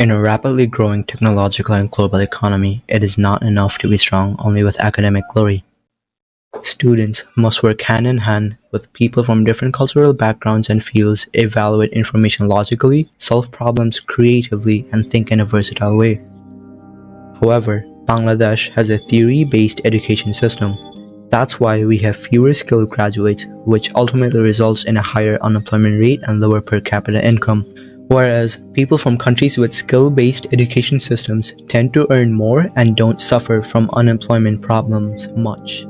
In a rapidly growing technological and global economy, it is not enough to be strong only with academic glory. Students must work hand in hand with people from different cultural backgrounds and fields, evaluate information logically, solve problems creatively, and think in a versatile way. However, Bangladesh has a theory-based education system. That's why we have fewer skilled graduates, which ultimately results in a higher unemployment rate and lower per capita income. Whereas people from countries with skill-based education systems tend to earn more and don't suffer from unemployment problems much.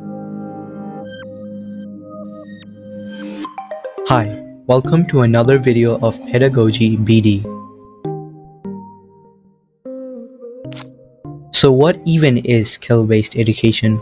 Hi, welcome to another video of Pedagogy BD. So what even is skill-based education?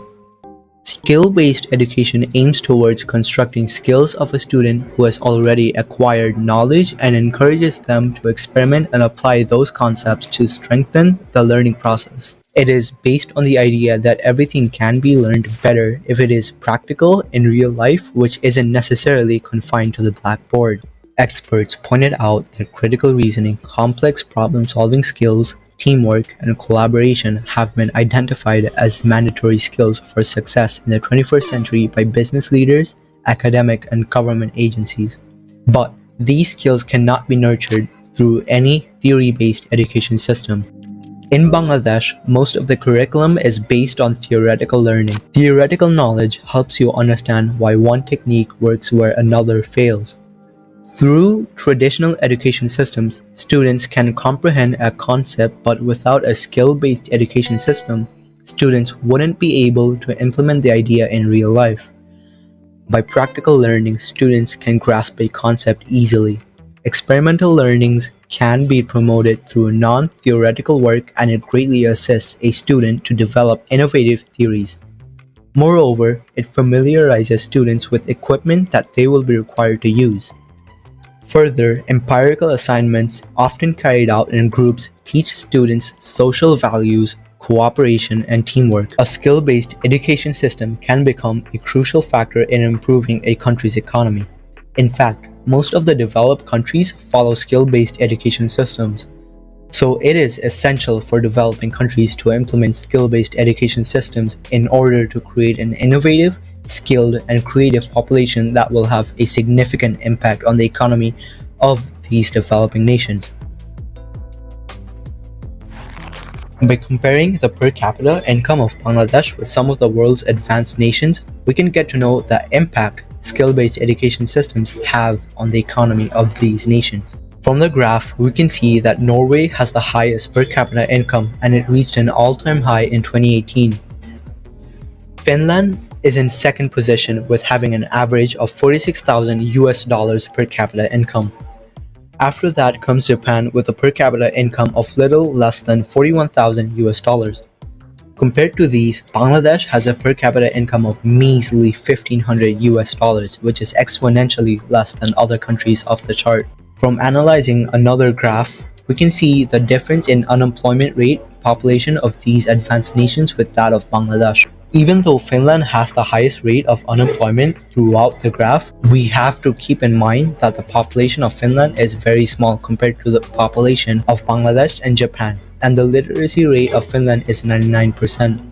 Skill-based education aims towards constructing skills of a student who has already acquired knowledge and encourages them to experiment and apply those concepts to strengthen the learning process. It is based on the idea that everything can be learned better if it is practical in real life, which isn't necessarily confined to the blackboard. Experts pointed out that critical reasoning, complex problem-solving skills, teamwork, and collaboration have been identified as mandatory skills for success in the 21st century by business leaders, academic, and government agencies. But these skills cannot be nurtured through any theory-based education system. In Bangladesh, most of the curriculum is based on theoretical learning. Theoretical knowledge helps you understand why one technique works where another fails. Through traditional education systems, students can comprehend a concept, but without a skill-based education system, students wouldn't be able to implement the idea in real life. By practical learning, students can grasp a concept easily. Experimental learnings can be promoted through non-theoretical work, and it greatly assists a student to develop innovative theories. Moreover, it familiarizes students with equipment that they will be required to use. Further, empirical assignments, often carried out in groups, teach students social values, cooperation, and teamwork. A skill-based education system can become a crucial factor in improving a country's economy. In fact, most of the developed countries follow skill-based education systems. So it is essential for developing countries to implement skill-based education systems in order to create an innovative, skilled, and creative population that will have a significant impact on the economy of these developing nations. By comparing the per capita income of Bangladesh with some of the world's advanced nations, we can get to know the impact skill-based education systems have on the economy of these nations. From the graph, we can see that Norway has the highest per capita income, and it reached an all-time high in 2018. Finland is in second position with having an average of $46,000 per capita income. After that comes Japan with a per capita income of little less than $41,000. Compared to these, Bangladesh has a per capita income of measly $1,500, which is exponentially less than other countries of the chart. From analyzing another graph, we can see the difference in unemployment rate population of these advanced nations with that of Bangladesh. Even though Finland has the highest rate of unemployment throughout the graph, we have to keep in mind that the population of Finland is very small compared to the population of Bangladesh and Japan, and the literacy rate of Finland is 99%.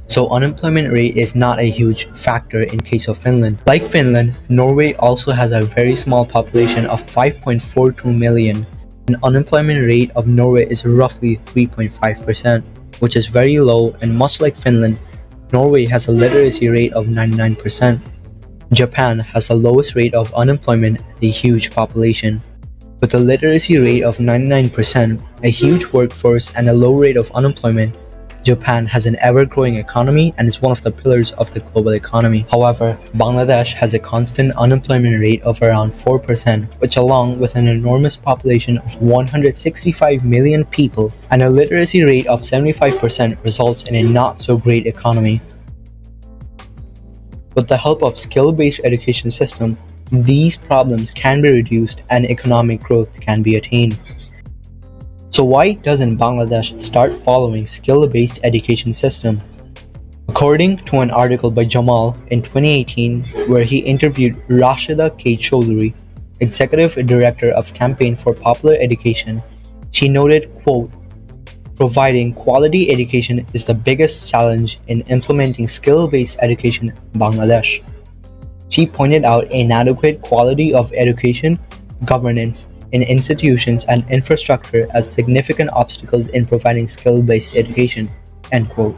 So unemployment rate is not a huge factor in case of Finland. Like Finland, Norway also has a very small population of 5.42 million. An unemployment rate of Norway is roughly 3.5%, which is very low, and much like Finland, Norway has a literacy rate of 99%. Japan has the lowest rate of unemployment and a huge population. With a literacy rate of 99%, a huge workforce, and a low rate of unemployment, Japan has an ever-growing economy and is one of the pillars of the global economy. However, Bangladesh has a constant unemployment rate of around 4%, which along with an enormous population of 165 million people and a literacy rate of 75% results in a not-so-great economy. With the help of skill-based education system, these problems can be reduced and economic growth can be attained. So why doesn't Bangladesh start following skill-based education system? According to an article by Jamal in 2018 where he interviewed Rashida K. Choudhury, Executive Director of Campaign for Popular Education, She noted, quote, "Providing quality education is the biggest challenge in implementing skill-based education in Bangladesh." She pointed out inadequate quality of education, governance in institutions, and infrastructure as significant obstacles in providing skill-based education. End quote.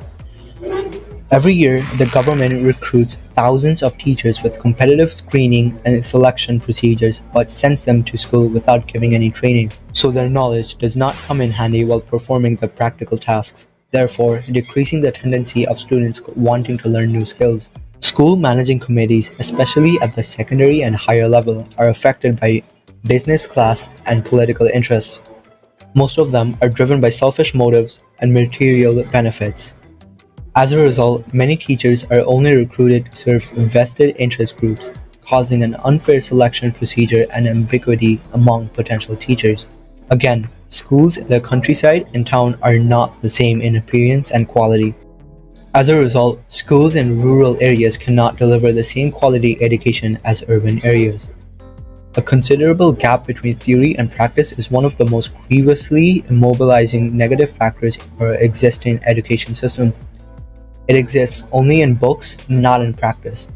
Every year, the government recruits thousands of teachers with competitive screening and selection procedures, but sends them to school without giving any training, so their knowledge does not come in handy while performing the practical tasks, therefore decreasing the tendency of students wanting to learn new skills. School managing committees, especially at the secondary and higher level, are affected by business class and political interests. Most of them are driven by selfish motives and material benefits. As a result, many teachers are only recruited to serve vested interest groups, causing an unfair selection procedure and ambiguity among potential teachers. Again, schools in the countryside and town are not the same in appearance and quality. As a result, schools in rural areas cannot deliver the same quality education as urban areas. A considerable gap between theory and practice is one of the most grievously immobilizing negative factors in our existing education system. It exists only in books, not in practice.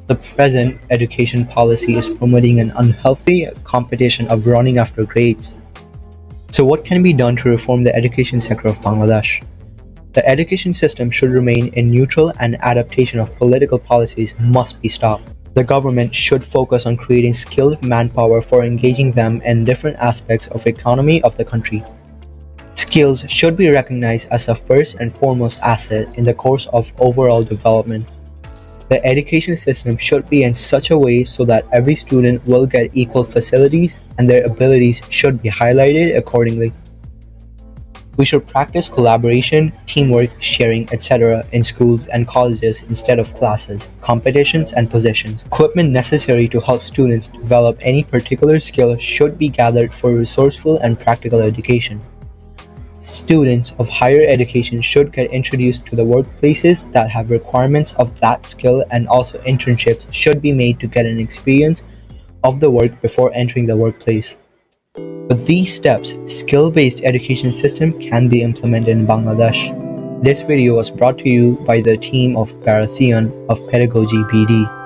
The present education policy is promoting an unhealthy competition of running after grades. So what can be done to reform the education sector of Bangladesh? The education system should remain neutral and adaptation of political policies must be stopped. The government should focus on creating skilled manpower for engaging them in different aspects of economy of the country. Skills should be recognized as the first and foremost asset in the course of overall development. The education system should be in such a way so that every student will get equal facilities and their abilities should be highlighted accordingly. We should practice collaboration, teamwork, sharing, etc. in schools and colleges instead of classes, competitions, and positions. Equipment necessary to help students develop any particular skill should be gathered for resourceful and practical education. Students of higher education should get introduced to the workplaces that have requirements of that skill, and also internships should be made to get an experience of the work before entering the workplace. With these steps, skill-based education system can be implemented in Bangladesh. This video was brought to you by the team of Parathian of Pedagogy BD.